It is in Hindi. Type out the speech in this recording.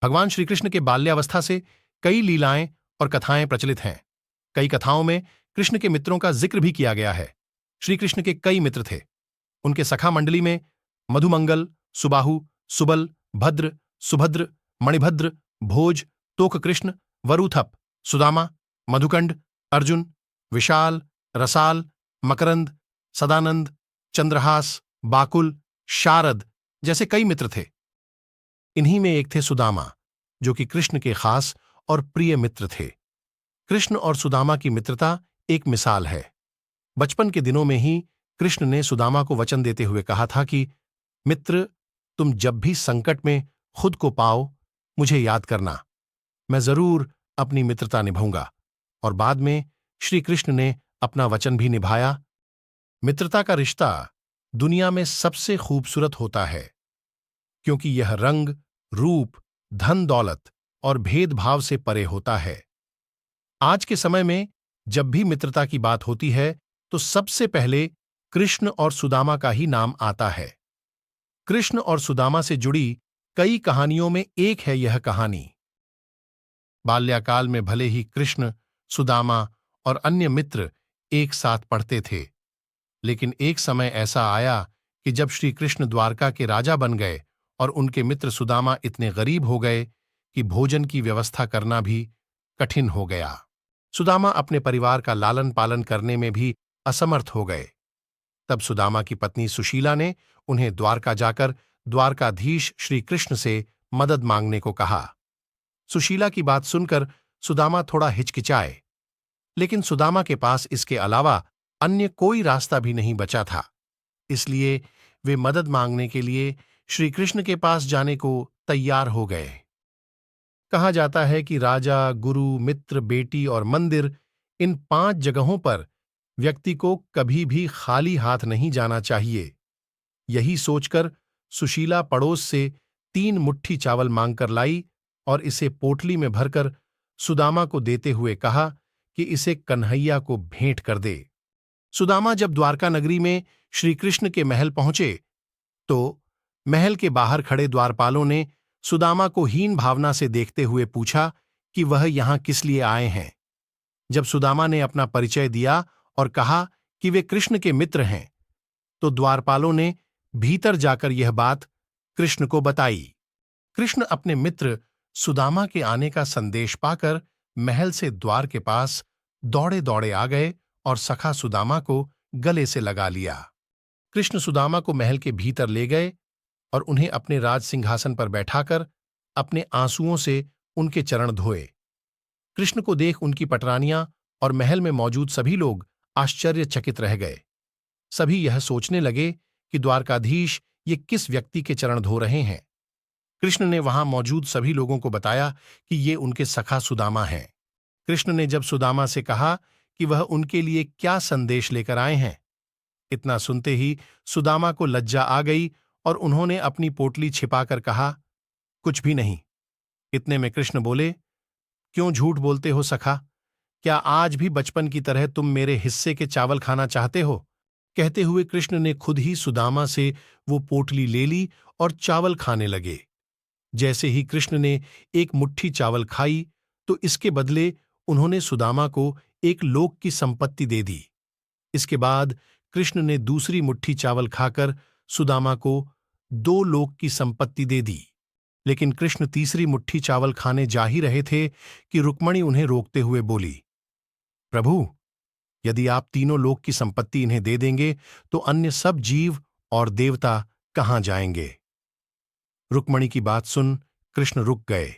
भगवान श्री कृष्ण के बाल्यावस्था से कई लीलाएं और कथाएं प्रचलित हैं। कई कथाओं में कृष्ण के मित्रों का जिक्र भी किया गया है। श्री कृष्ण के कई मित्र थे। उनके सखा मंडली में मधुमंगल, सुबाहु, सुबल, भद्र, सुभद्र, मणिभद्र, भोज, तोककृष्ण, वरुथप, सुदामा, मधुकंड, अर्जुन, विशाल, रसाल, मकरंद, सदानंद, चंद्रहास, बाकुल, शारद जैसे कई मित्र थे। इन्हीं में एक थे सुदामा, जो कि कृष्ण के खास और प्रिय मित्र थे। कृष्ण और सुदामा की मित्रता एक मिसाल है। बचपन के दिनों में ही कृष्ण ने सुदामा को वचन देते हुए कहा था कि मित्र, तुम जब भी संकट में खुद को पाओ, मुझे याद करना, मैं जरूर अपनी मित्रता निभाऊंगा। और बाद में श्री कृष्ण ने अपना वचन भी निभाया। मित्रता का रिश्ता दुनिया में सबसे खूबसूरत होता है, क्योंकि यह रंग, रूप, धन दौलत और भेदभाव से परे होता है। आज के समय में जब भी मित्रता की बात होती है तो सबसे पहले कृष्ण और सुदामा का ही नाम आता है। कृष्ण और सुदामा से जुड़ी कई कहानियों में एक है यह कहानी। बाल्याकाल में भले ही कृष्ण, सुदामा और अन्य मित्र एक साथ पढ़ते थे, लेकिन एक समय ऐसा आया कि जब श्री कृष्ण द्वारका के राजा बन गए और उनके मित्र सुदामा इतने गरीब हो गए कि भोजन की व्यवस्था करना भी कठिन हो गया। सुदामा अपने परिवार का लालन पालन करने में भी असमर्थ हो गए। तब सुदामा की पत्नी सुशीला ने उन्हें द्वारका जाकर द्वारकाधीश श्री कृष्ण से मदद मांगने को कहा। सुशीला की बात सुनकर सुदामा थोड़ा हिचकिचाए, लेकिन सुदामा के पास इसके अलावा अन्य कोई रास्ता भी नहीं बचा था। इसलिए वे मदद मांगने के लिए श्री कृष्ण के पास जाने को तैयार हो गए। कहा जाता है कि राजा, गुरु, मित्र, बेटी और मंदिर, इन 5 जगहों पर व्यक्ति को कभी भी खाली हाथ नहीं जाना चाहिए। यही सोचकर सुशीला पड़ोस से 3 मुट्ठी चावल मांगकर लाई और इसे पोटली में भरकर सुदामा को देते हुए कहा कि इसे कन्हैया को भेंट कर दे। सुदामा जब द्वारका नगरी में श्री कृष्ण के महल पहुंचे तो महल के बाहर खड़े द्वारपालों ने सुदामा को हीन भावना से देखते हुए पूछा कि वह यहां किस लिए आए हैं। जब सुदामा ने अपना परिचय दिया और कहा कि वे कृष्ण के मित्र हैं, तो द्वारपालों ने भीतर जाकर यह बात कृष्ण को बताई। कृष्ण अपने मित्र सुदामा के आने का संदेश पाकर महल से द्वार के पास दौड़े दौड़े आ गए और सखा सुदामा को गले से लगा लिया। कृष्ण सुदामा को महल के भीतर ले गए और उन्हें अपने राज सिंहासन पर बैठाकर अपने आंसुओं से उनके चरण धोए। कृष्ण को देख उनकी पटरानियां और महल में मौजूद सभी लोग आश्चर्यचकित रह गए। सभी यह सोचने लगे कि द्वारकाधीश ये किस व्यक्ति के चरण धो रहे हैं। कृष्ण ने वहां मौजूद सभी लोगों को बताया कि ये उनके सखा सुदामा हैं। कृष्ण ने जब सुदामा से कहा कि वह उनके लिए क्या संदेश लेकर आए हैं, इतना सुनते ही सुदामा को लज्जा आ गई और उन्होंने अपनी पोटली छिपाकर कहा, कुछ भी नहीं। इतने में कृष्ण बोले, क्यों झूठ बोलते हो सखा? क्या आज भी बचपन की तरह तुम मेरे हिस्से के चावल खाना चाहते हो? कहते हुए कृष्ण ने खुद ही सुदामा से वो पोटली ले ली और चावल खाने लगे। जैसे ही कृष्ण ने एक मुट्ठी चावल खाई तो इसके बदले उन्होंने सुदामा को एक लोक की संपत्ति दे दी। इसके बाद कृष्ण ने दूसरी मुट्ठी चावल खाकर सुदामा को 2 लोक की संपत्ति दे दी। लेकिन कृष्ण तीसरी मुट्ठी चावल खाने जा ही रहे थे कि रुक्मणी उन्हें रोकते हुए बोली, प्रभु, यदि आप 3 लोक की संपत्ति इन्हें दे देंगे तो अन्य सब जीव और देवता कहां जाएंगे? रुक्मणी की बात सुन कृष्ण रुक गए।